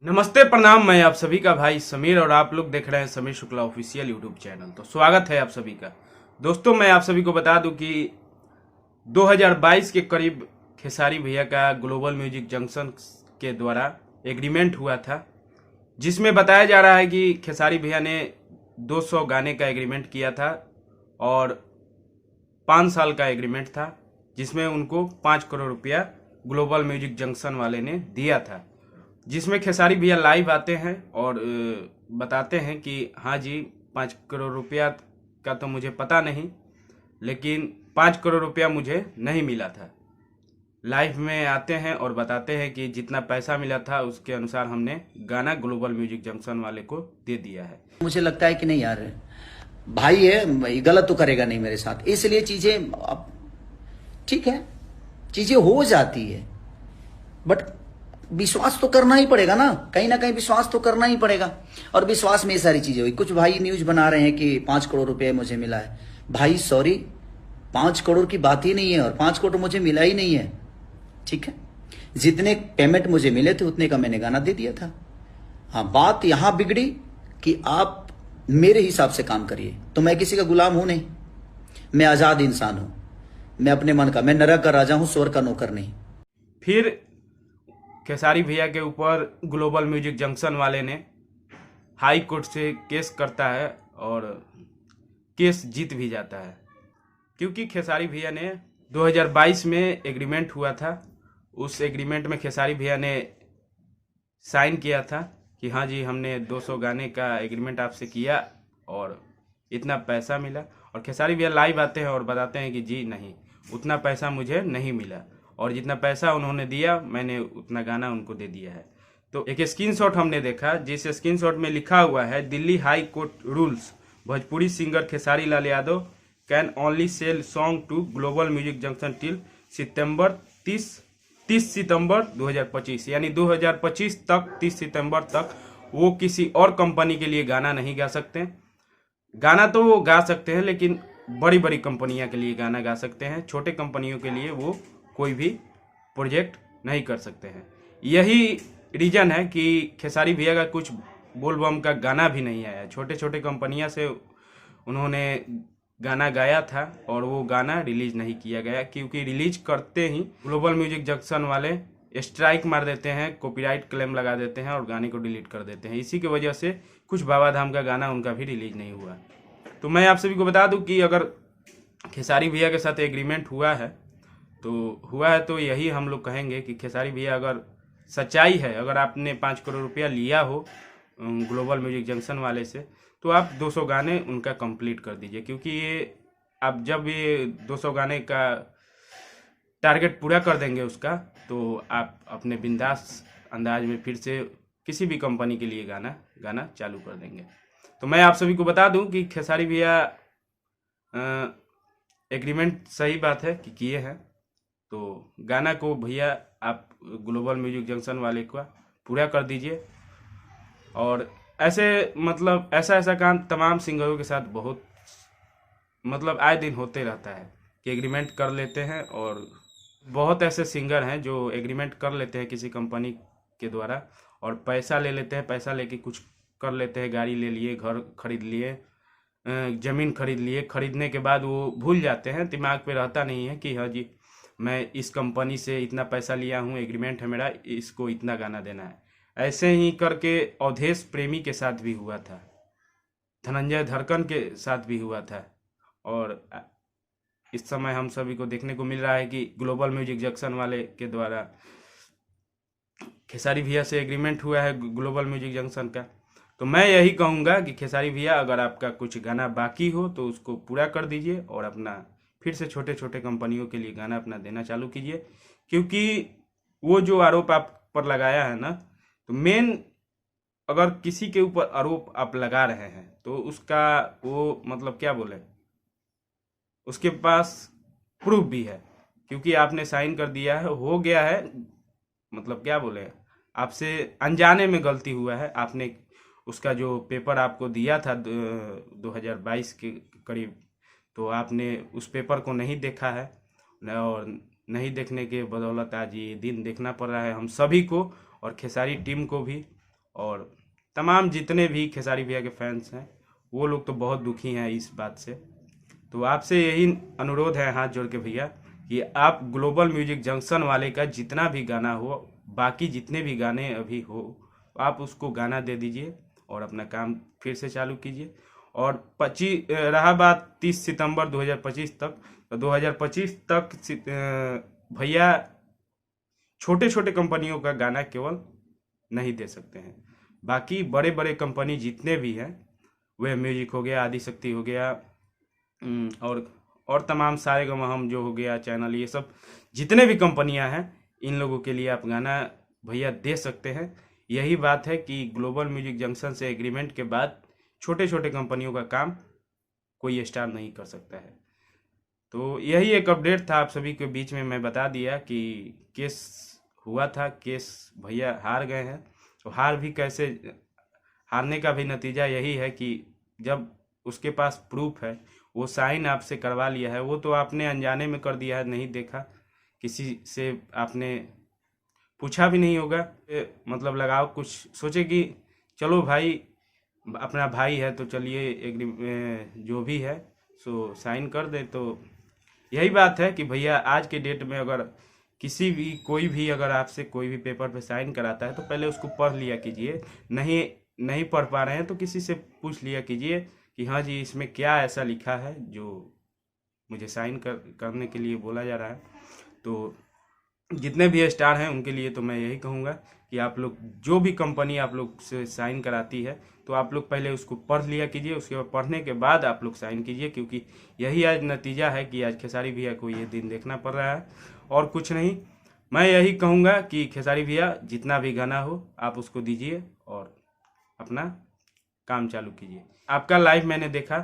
नमस्ते प्रणाम। मैं आप सभी का भाई समीर और आप लोग देख रहे हैं Sameer Shukla official YouTube channel. तो स्वागत है आप सभी का। दोस्तों, मैं आप सभी को बता दूं कि 2022 के करीब खेसारी भैया का ग्लोबल म्यूजिक जंक्शन के द्वारा एग्रीमेंट हुआ था, जिसमें बताया जा रहा है कि खेसारी भैया ने 200 गाने का एग्रीमेंट किया था और 5 साल का एग्रीमेंट था, जिसमें उनको 5 करोड़ रुपया ग्लोबल म्यूजिक जंक्शन वाले ने दिया था। जिसमें खेसारी भैया लाइव आते हैं और बताते हैं कि हाँ जी, 5 करोड़ रुपया का तो मुझे पता नहीं, लेकिन 5 करोड़ रुपया मुझे नहीं मिला था। लाइव में आते हैं और बताते हैं कि जितना पैसा मिला था उसके अनुसार हमने गाना ग्लोबल म्यूजिक जंक्शन वाले को दे दिया है। मुझे लगता है कि नहीं यार, भाई है, गलत तो करेगा नहीं मेरे साथ, इसलिए चीजें अब ठीक है, चीजें हो जाती है, बट विश्वास तो करना ही पड़ेगा ना कहीं विश्वास तो करना ही पड़ेगा। और विश्वास में ये सारी चीजें हुई। कुछ भाई न्यूज बना रहे हैं कि 5 करोड़ रुपए मुझे मिला है। भाई सॉरी, 5 करोड़ की बात ही नहीं है और 5 करोड़ मुझे मिला ही नहीं है। ठीक है, जितने पेमेंट मुझे मिले थे उतने का मैंने गाना दे दिया था। हाँ, बात यहां बिगड़ी कि आप मेरे हिसाब से काम करिए। तो मैं किसी का गुलाम हूं नहीं, मैं आजाद इंसान हूं, मैं अपने मन का, मैं नरक का राजा हूं, स्वर्ग का नौकर नहीं। फिर खेसारी भैया के ऊपर ग्लोबल म्यूजिक जंक्शन वाले ने हाई कोर्ट से केस करता है और केस जीत भी जाता है, क्योंकि खेसारी भैया ने 2022 में एग्रीमेंट हुआ था। उस एग्रीमेंट में खेसारी भैया ने साइन किया था कि हाँ जी, हमने 200 गाने का एग्रीमेंट आपसे किया और इतना पैसा मिला। और खेसारी भैया लाइव आते हैं और बताते हैं कि जी नहीं, उतना पैसा मुझे नहीं मिला और जितना पैसा उन्होंने दिया मैंने उतना गाना उनको दे दिया है। तो एक स्क्रीनशॉट हमने देखा, जिस स्क्रीनशॉट में लिखा हुआ है, Delhi high court rules, Bhojpuri singer Khesari Lal Yadav can only sell song to global music junction till September 30 September 2025, यानी 2025 तक, 30 सितंबर तक वो किसी और कंपनी के लिए गाना नहीं गा सकते। गाना तो वो गा सकते हैं, लेकिन बड़ी बड़ी कंपनियां के लिए गाना गा सकते हैं। छोटे कंपनियों के लिए वो कोई भी प्रोजेक्ट नहीं कर सकते हैं। यही रीजन है कि खेसारी भैया का कुछ बोलबम का गाना भी नहीं आया। छोटे छोटे कंपनियां से उन्होंने गाना गाया था और वो गाना रिलीज नहीं किया गया, क्योंकि रिलीज करते ही ग्लोबल म्यूजिक जंक्शन वाले स्ट्राइक मार देते हैं, कॉपीराइट क्लेम लगा देते हैं और गाने को डिलीट कर देते हैं। इसी की वजह से कुछ बाबा धाम का गाना उनका भी रिलीज नहीं हुआ। तो मैं आप सभी को बता दूं कि अगर खेसारी भैया के साथ एग्रीमेंट हुआ है तो यही हम लोग कहेंगे कि खेसारी भैया, अगर सच्चाई है, अगर आपने 5 करोड़ रुपया लिया हो ग्लोबल म्यूजिक जंक्शन वाले से, तो आप 200 गाने उनका कंप्लीट कर दीजिए, क्योंकि ये आप जब ये 200 गाने का टारगेट पूरा कर देंगे उसका, तो आप अपने बिंदास अंदाज में फिर से किसी भी कंपनी के लिए गाना चालू कर देंगे। तो मैं आप सभी को बता दूं कि खेसारी भैया एग्रीमेंट सही बात है कि किए हैं, तो गाना को भैया आप ग्लोबल म्यूजिक जंक्शन वाले का पूरा कर दीजिए। और ऐसा काम तमाम सिंगरों के साथ बहुत आए दिन होते रहता है कि एग्रीमेंट कर लेते हैं, और बहुत ऐसे सिंगर हैं जो एग्रीमेंट कर लेते हैं किसी कंपनी के द्वारा और पैसा ले लेते हैं। पैसा लेके कुछ कर लेते हैं, गाड़ी ले लिए, घर खरीद लिए, ज़मीन खरीद लिए। खरीदने के बाद वो भूल जाते हैं, दिमाग पे रहता नहीं है कि हाँ जी, मैं इस कंपनी से इतना पैसा लिया हूँ, एग्रीमेंट है मेरा, इसको इतना गाना देना है। ऐसे ही करके अवधेश प्रेमी के साथ भी हुआ था, धनंजय धड़कन के साथ भी हुआ था, और इस समय हम सभी को देखने को मिल रहा है कि ग्लोबल म्यूजिक जंक्शन वाले के द्वारा खेसारी भैया से एग्रीमेंट हुआ है ग्लोबल म्यूजिक जंक्शन का। तो मैं यही कहूँगा कि खेसारी भैया, अगर आपका कुछ गाना बाकी हो तो उसको पूरा कर दीजिए और अपना फिर से छोटे छोटे कंपनियों के लिए गाना अपना देना चालू कीजिए। क्योंकि वो जो आरोप आप पर लगाया है ना, तो मेन, अगर किसी के ऊपर आरोप आप लगा रहे हैं तो उसका वो क्या बोले, उसके पास प्रूफ भी है, क्योंकि आपने साइन कर दिया है, हो गया है, क्या बोले, आपसे अनजाने में गलती हुआ है। आपने उसका जो पेपर आपको दिया था 2022 के करीब, तो आपने उस पेपर को नहीं देखा है, और नहीं देखने के बदौलत आज ये दिन देखना पड़ रहा है हम सभी को और खेसारी टीम को भी। और तमाम जितने भी खेसारी भैया के फैंस हैं वो लोग तो बहुत दुखी हैं इस बात से। तो आपसे यही अनुरोध है हाथ जोड़ के भैया कि आप ग्लोबल म्यूजिक जंक्शन वाले का जितना भी गाना हो, बाकी जितने भी गाने अभी हो, आप उसको गाना दे दीजिए और अपना काम फिर से चालू कीजिए। और 25 रहा बात 30 सितंबर 2025 तक, तो 2025 तक भैया छोटे छोटे कंपनियों का गाना केवल नहीं दे सकते हैं। बाकी बड़े बड़े कंपनी जितने भी हैं, वह म्यूजिक हो गया, आदिशक्ति हो गया, और तमाम सारे हम जो हो गया चैनल, ये सब जितने भी कंपनियां हैं, इन लोगों के लिए आप गाना भैया दे सकते हैं। यही बात है कि ग्लोबल म्यूजिक जंक्शन से एग्रीमेंट के बाद छोटे छोटे कंपनियों का काम कोई स्टार नहीं कर सकता है। तो यही एक अपडेट था आप सभी के बीच में मैं बता दिया कि केस हुआ था, केस भैया हार गए हैं। तो हार भी कैसे, हारने का भी नतीजा यही है कि जब उसके पास प्रूफ है, वो साइन आपसे करवा लिया है, वो तो आपने अनजाने में कर दिया है, नहीं देखा, किसी से आपने पूछा भी नहीं होगा, मतलब लगाओ कुछ सोचे कि चलो भाई अपना भाई है तो चलिए जो भी है सो साइन कर दे। तो यही बात है कि भैया आज के डेट में अगर किसी भी कोई भी अगर आपसे कोई भी पेपर पे साइन कराता है तो पहले उसको पढ़ लिया कीजिए। नहीं पढ़ पा रहे हैं तो किसी से पूछ लिया कीजिए कि हाँ जी इसमें क्या ऐसा लिखा है जो मुझे साइन करने के लिए बोला जा रहा है। तो जितने भी स्टार हैं उनके लिए तो मैं यही कहूँगा कि आप लोग जो भी कंपनी आप लोग से साइन कराती है तो आप लोग पहले उसको पढ़ लिया कीजिए, उसके बाद पढ़ने के बाद आप लोग साइन कीजिए, क्योंकि यही आज नतीजा है कि आज खेसारी भैया को ये दिन देखना पड़ रहा है और कुछ नहीं। मैं यही कहूँगा कि खेसारी भैया जितना भी गाना हो आप उसको दीजिए और अपना काम चालू कीजिए। आपका लाइव मैंने देखा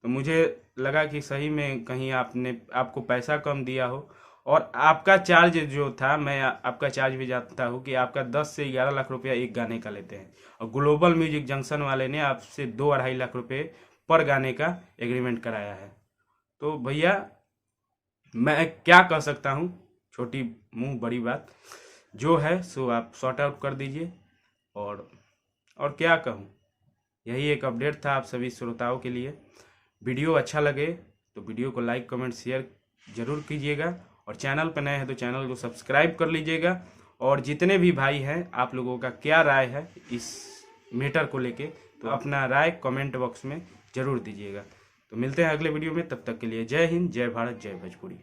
तो मुझे लगा कि सही में कहीं आपको पैसा कम दिया हो, और आपका चार्ज जो था, मैं आपका चार्ज भी जानता हूँ कि आपका 10 से 11 लाख रुपया एक गाने का लेते हैं, और ग्लोबल म्यूजिक जंक्शन वाले ने आपसे 2-2.5 लाख रुपए पर गाने का एग्रीमेंट कराया है। तो भैया मैं क्या कह सकता हूँ, छोटी मुंह बड़ी बात, जो है सो आप सॉर्ट आउट कर दीजिए। और क्या कहूँ, यही एक अपडेट था आप सभी श्रोताओं के लिए। वीडियो अच्छा लगे तो वीडियो को लाइक कमेंट शेयर जरूर कीजिएगा, और चैनल पर नए हैं तो चैनल को सब्सक्राइब कर लीजिएगा। और जितने भी भाई हैं आप लोगों का क्या राय है इस मैटर को लेके, तो अपना राय कमेंट बॉक्स में जरूर दीजिएगा। तो मिलते हैं अगले वीडियो में, तब तक के लिए जय हिंद, जय भारत, जय भोजपुरी।